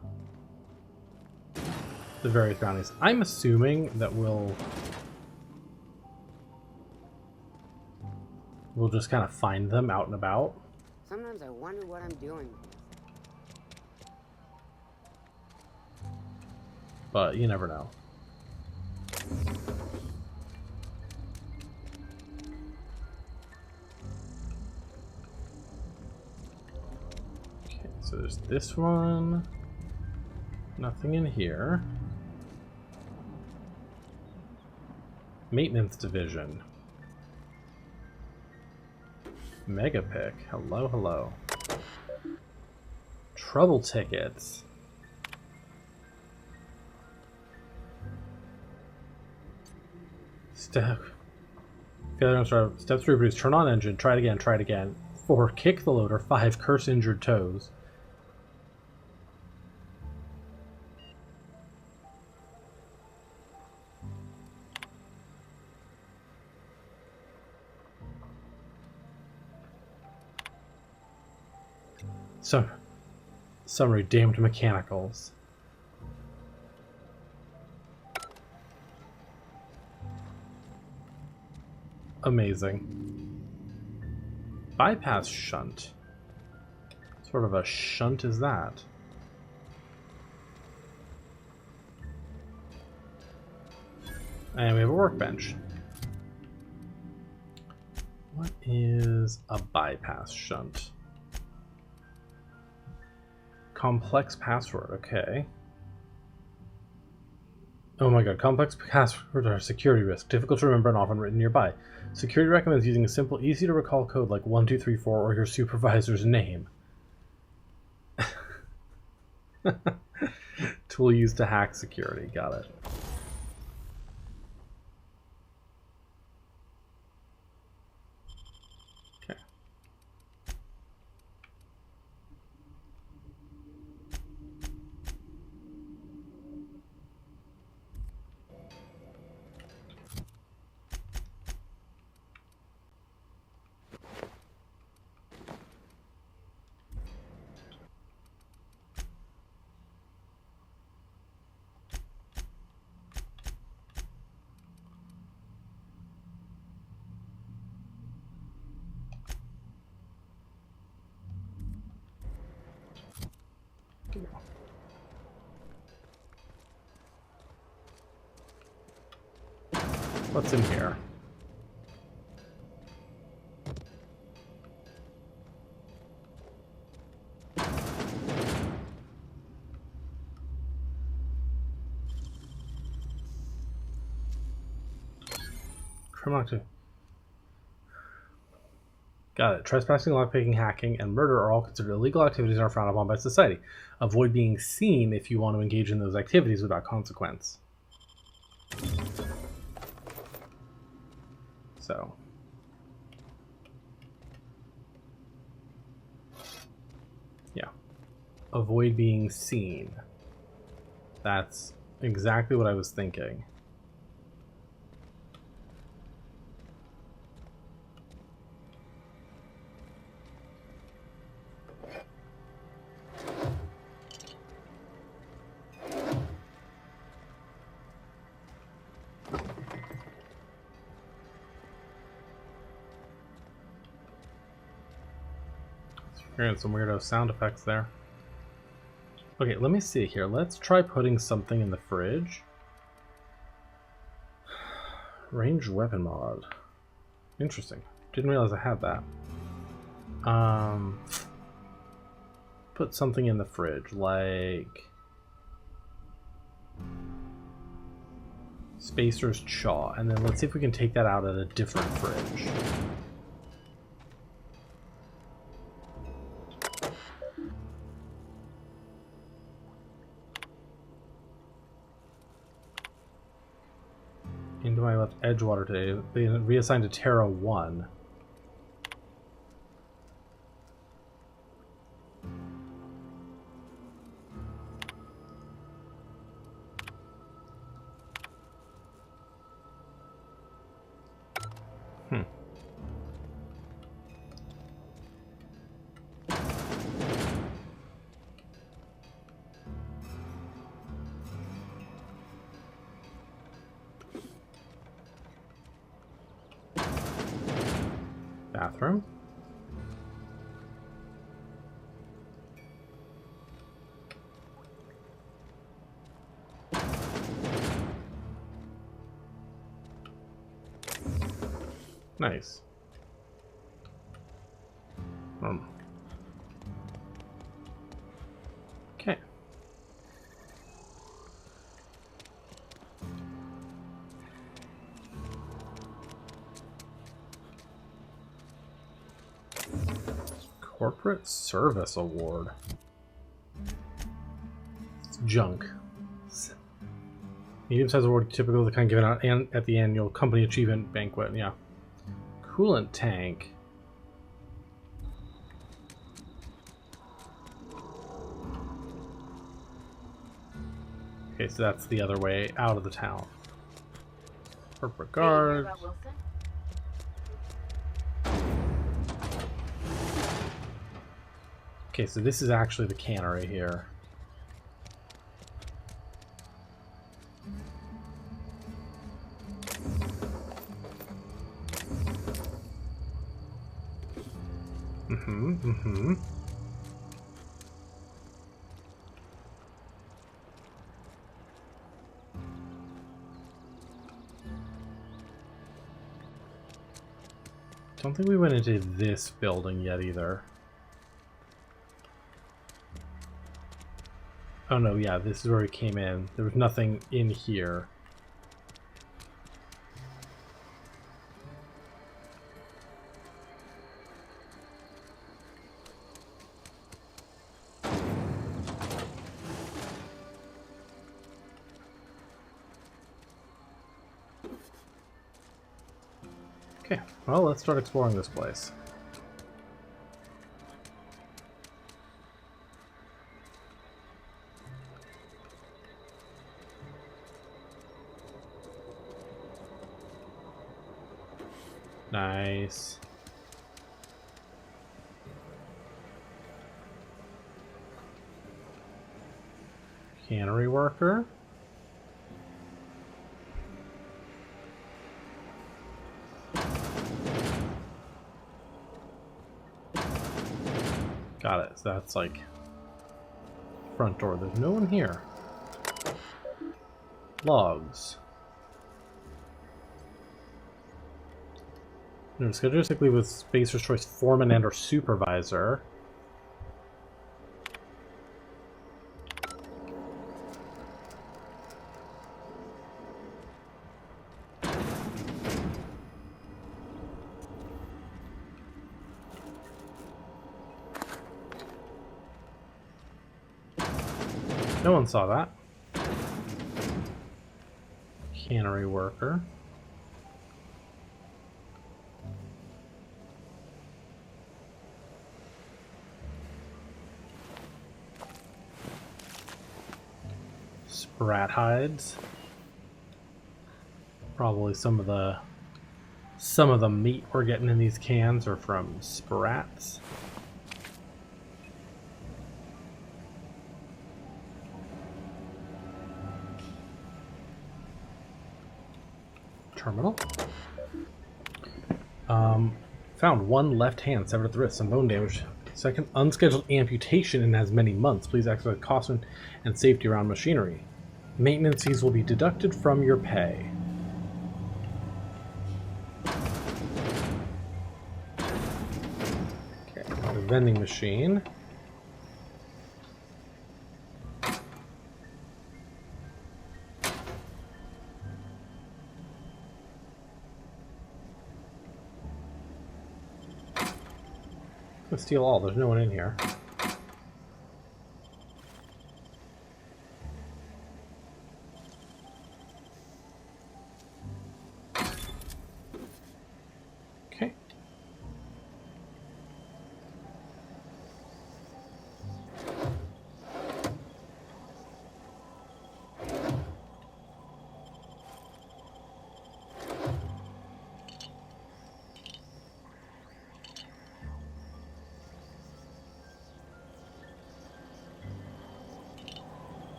the various bounties. I'm assuming that we'll just kind of find them out and about. Sometimes I wonder what I'm doing. But you never know. Okay, so there's this one. Nothing in here. Maintenance division. Megapick. Hello, hello. Trouble tickets. Step 3 produce. Turn on engine. Try it again. Try it again. 4. Kick the loader. 5. Curse injured toes. Summary. Damned mechanicals. Amazing. Bypass shunt. What sort of a shunt is that? And we have a workbench. What is a bypass shunt? Complex password, okay. Oh my god, complex passwords are a security risk, difficult to remember and often written nearby. Security recommends using a simple, easy to recall code like 1234 or your supervisor's name. Tool used to hack security, got it. Okay. What's in here? Criminal activity. Got it. Trespassing, lockpicking, hacking, and murder are all considered illegal activities and are frowned upon by society. Avoid being seen if you want to engage in those activities without consequence. So. Yeah. Avoid being seen. That's exactly what I was thinking. Hearing some weirdo sound effects there. Okay, let me see here. Let's try putting something in the fridge. Ranged weapon mod. Interesting. Didn't realize I had that. Put something in the fridge, like Spacer's Chaw, and then let's see if we can take that out at a different fridge. Into I left Edgewater today. They reassigned to Terra 1. Bathroom. Nice. Okay. Corporate Service Award. It's junk. Medium-sized award, typical of the kind given out at the annual company achievement banquet. Yeah. Coolant tank. Okay, so that's the other way out of the town. Corporate guards. Okay, so this is actually the cannery here. Don't think we went into this building yet either. Oh no, yeah, this is where we came in. There was nothing in here. Okay, well, let's start exploring this place. Nice. Cannery worker. Got it. So that's like front door. There's no one here. Logs. Schedulistically with Spacer's Choice Foreman and or Supervisor. No one saw that. Cannery worker. Sprat hides. Probably some of the meat we're getting in these cans are from sprats. Terminal. Found one left hand severed at the wrist, some bone damage Second, unscheduled amputation in as many months. Please exercise caution and safety around machinery. Maintenance fees will be deducted from your pay. Okay, the vending machine. Let's steal all. There's no one in here. Okay.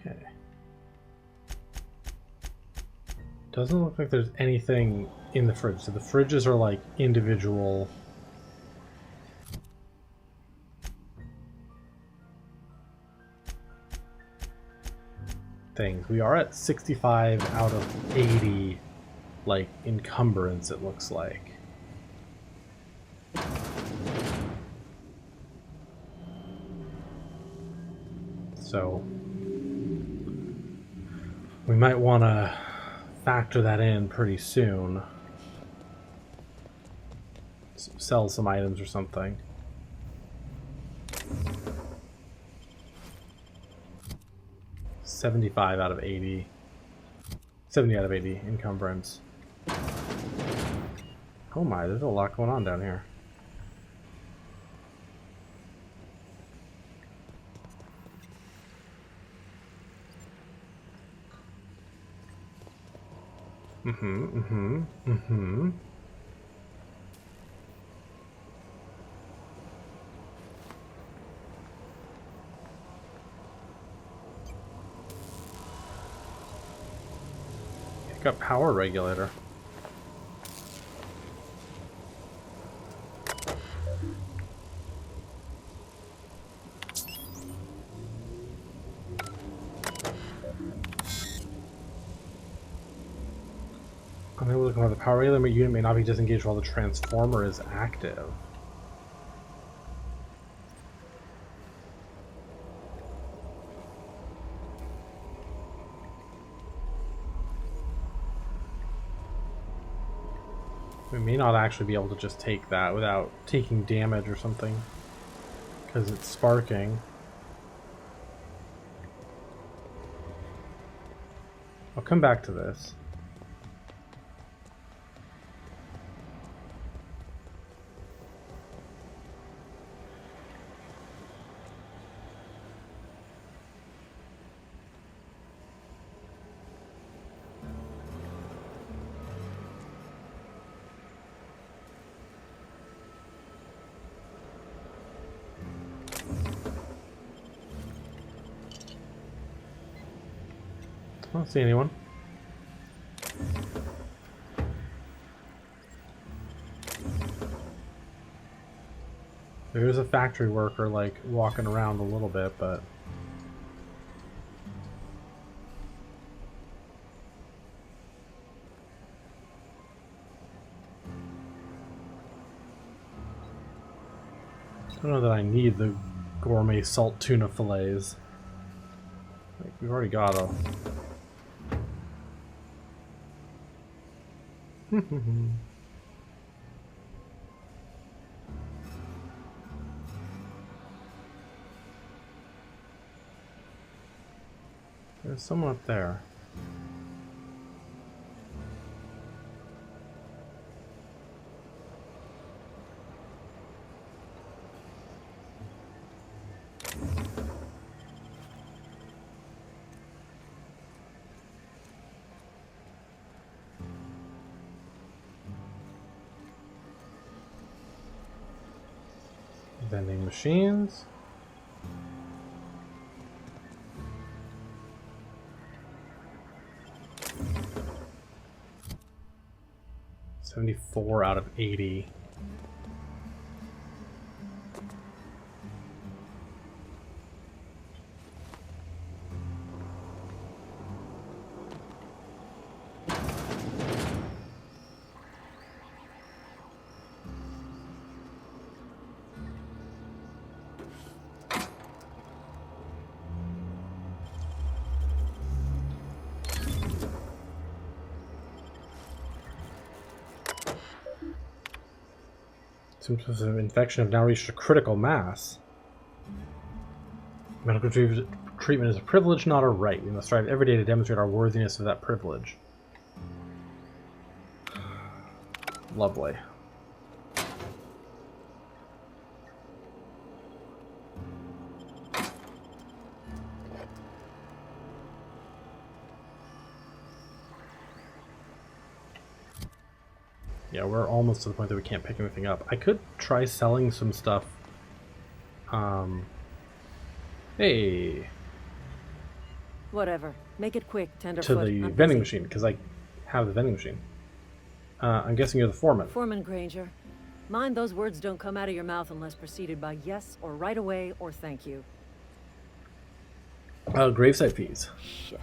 Okay. Doesn't look like there's anything in the fridge. So the fridges are like individual things. We are at 65 out of 80 like encumbrance, it looks like. So we might want to factor that in pretty soon. Sell some items or something. $75 out of 80. 70 out of 80 encumbrance. Oh my, there's a lot going on down here. Got power regulator. I'm able to come out the power regulator unit may not be disengaged while the transformer is active. We may not actually be able to just take that without taking damage or something, because it's sparking. I'll come back to this. I don't see anyone. There's a factory worker like walking around a little bit, but I don't know that I need the gourmet salt tuna fillets. Like, we've already got a There's someone up there. Vending machines. 74 out of 80. Symptoms of infection have now reached a critical mass. Medical treatment is a privilege, not a right. We must strive every day to demonstrate our worthiness of that privilege. Lovely. Yeah, we're almost to the point that we can't pick anything up. I could try selling some stuff. Hey. Whatever. Make it quick, Tenderfoot. To the vending machine, because I have the vending machine. I'm guessing you're the foreman. Foreman Granger. Mind those words don't come out of your mouth unless preceded by yes or right away or thank you. Gravesite fees. Shit.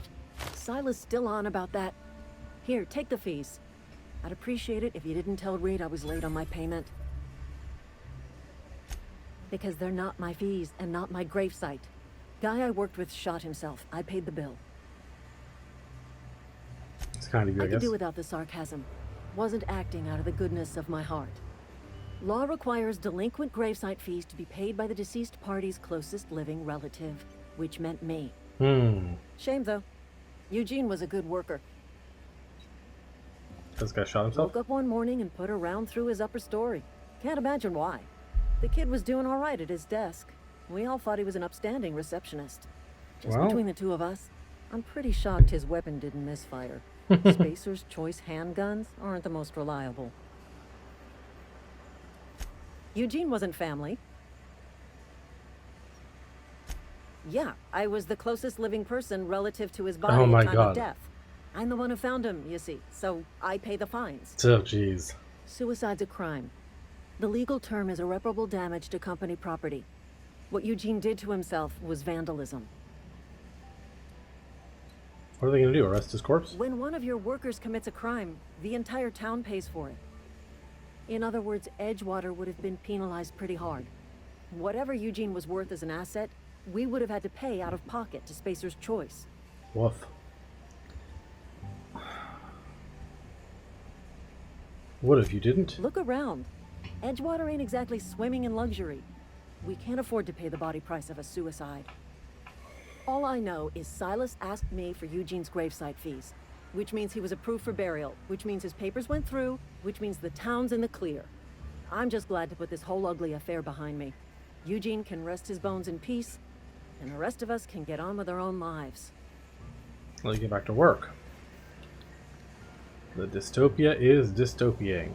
Silas still on about that? Here, take the fees. I'd appreciate it if you didn't tell Reed I was late on my payment. Because they're not my fees and not my gravesite. Guy I worked with shot himself. I paid the bill. It's kind of you, I guess. I could do without the sarcasm. Wasn't acting out of the goodness of my heart. Law requires delinquent gravesite fees to be paid by the deceased party's closest living relative, which meant me. Shame, though. Eugene was a good worker. This guy shot himself? Woke up one morning and put a round through his upper story. Can't imagine why. The kid was doing all right at his desk. We all thought he was an upstanding receptionist. Just between the two of us, I'm pretty shocked his weapon didn't misfire. Spacer's Choice handguns aren't the most reliable. Eugene wasn't family. Yeah, I was the closest living person relative to his body at time of death. I'm the one who found him, you see, so I pay the fines. Oh, jeez. Suicide's a crime. The legal term is irreparable damage to company property. What Eugene did to himself was vandalism. What are they going to do, arrest his corpse? When one of your workers commits a crime, the entire town pays for it. In other words, Edgewater would have been penalized pretty hard. Whatever Eugene was worth as an asset, we would have had to pay out of pocket to Spacer's Choice. Woof. What if you didn't? Look around. Edgewater ain't exactly swimming in luxury. We can't afford to pay the body price of a suicide. All I know is Silas asked me for Eugene's gravesite fees, which means he was approved for burial, which means his papers went through, which means the town's in the clear. I'm just glad to put this whole ugly affair behind me. Eugene can rest his bones in peace, and the rest of us can get on with our own lives. Well, you get back to work. The dystopia is dystopiaing.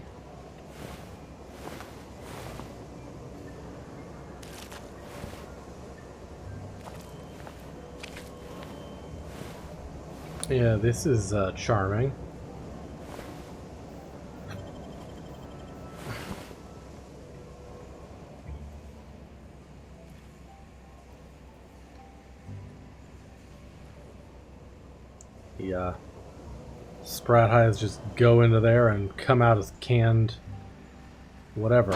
Yeah, this is charming. Yeah. Sprat highs just go into there and come out as canned whatever.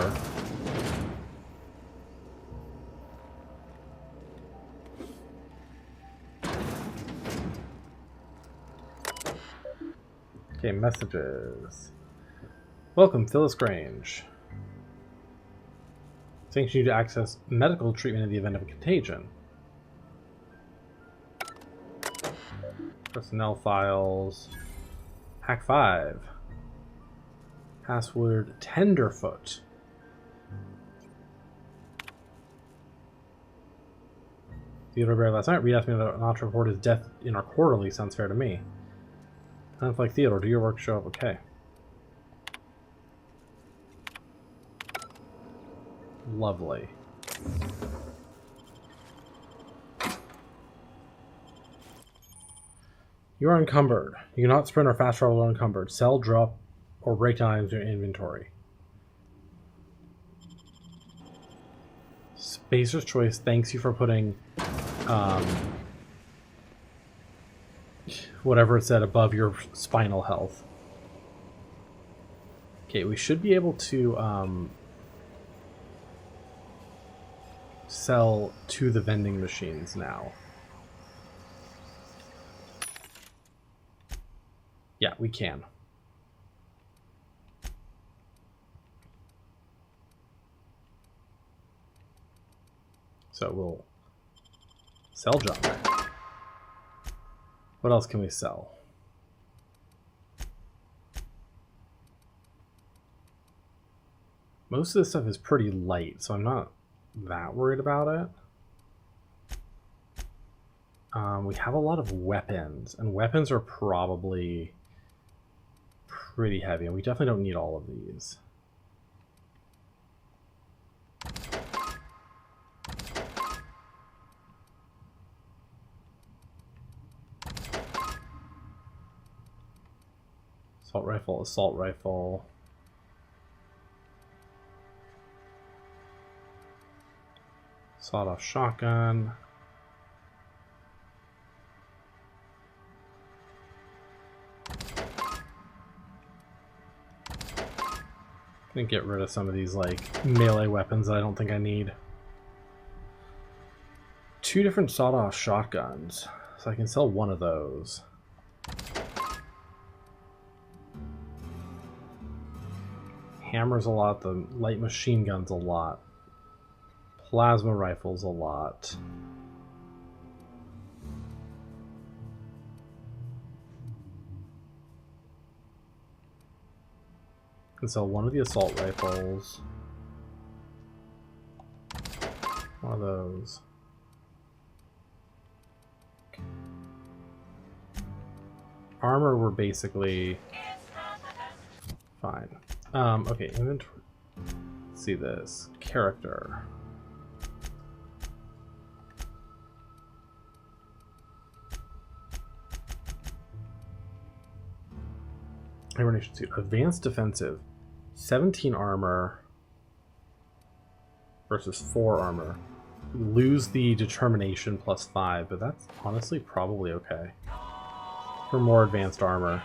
Okay, messages. Welcome, Phyllis Grange. Sanction you to access medical treatment in the event of a contagion. Personnel files. Hack 5. Password Tenderfoot. Theodore Barry last night. Reed asked me not to report his death in our quarterly. Sounds fair to me. Sounds like Theodore. Do your work, show up. Okay. Lovely. You are encumbered. You cannot sprint or fast travel unencumbered. Sell, drop, or break down items in your inventory. Spacer's Choice thanks you for putting whatever it said above your spinal health. Okay, we should be able to sell to the vending machines now. Yeah, we can. So we'll sell junk. What else can we sell? Most of this stuff is pretty light, so I'm not that worried about it. We have a lot of weapons, and weapons are probably pretty heavy, and we definitely don't need all of these. Assault rifle. Sawed-off shotgun. I'm gonna get rid of some of these like melee weapons that I don't think I need. 2 different sawed-off shotguns, so I can sell one of those. Hammers a lot, the light machine guns a lot. Plasma rifles a lot. Can sell one of the assault rifles. One of those. Armor, we're basically fine. Okay, inventory. Let's see this. Character. Hibernation suit. Advanced defensive. 17 armor versus 4 armor. We lose the determination +5, but that's honestly probably okay. For more advanced armor.